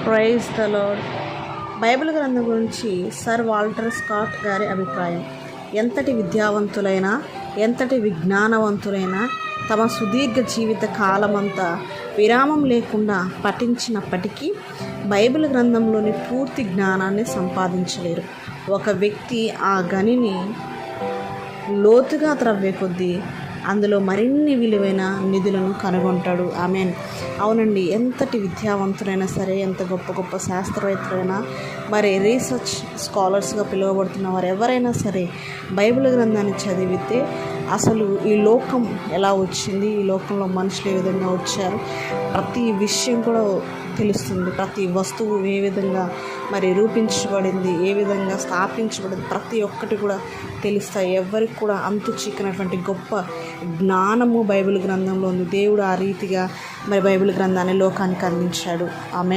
Praise the lord. Bible గ్రంథం గురించి sir Walter Scott గారి అభిప్రాయం. ఎంతటి విద్యావంతులైనా, ఎంతటి విజ్ఞానవంతులైనా తమ సుదీర్ఘ జీవిత కాలమంతా విరామం లేకుండా పఠించినప్పటికీ బైబిల్ గ్రంథంలోని పూర్తి జ్ఞానాన్ని సంపాదించలేరు. ఒక వ్యక్తి ఆ గనిని లోతుగా త్రవ్వే కొద్దీ అందులో మరిన్ని విలువైన నిధులను కనుగొంటాడు. ఆమెన్. అవునండి, ఎంతటి విద్యావంతులైనా సరే, ఎంత గొప్ప గొప్ప శాస్త్రవేత్తలైనా, మరి రీసెర్చ్ స్కాలర్స్గా పిలువబడుతున్న వారు ఎవరైనా సరే బైబిల్ గ్రంథాన్ని చదివితే అసలు ఈ లోకం ఎలా వచ్చింది, ఈ లోకంలో మనుషులు ఏ విధంగా వచ్చారు, ప్రతి విషయం కూడా తెలుస్తుంది. ప్రతి వస్తువు ఏ విధంగా మరి రూపించబడింది, ఏ విధంగా స్థాపించబడింది, ప్రతి ఒక్కటి కూడా తెలుస్తాయి. ఎవరికి కూడా అంతు చిక్కినటువంటి గొప్ప జ్ఞానము బైబిల్ గ్రంథంలో ఉంది. దేవుడు ఆ రీతిగా మరి బైబిల్ గ్రంథాన్ని లోకానికి అందించాడు. ఆమె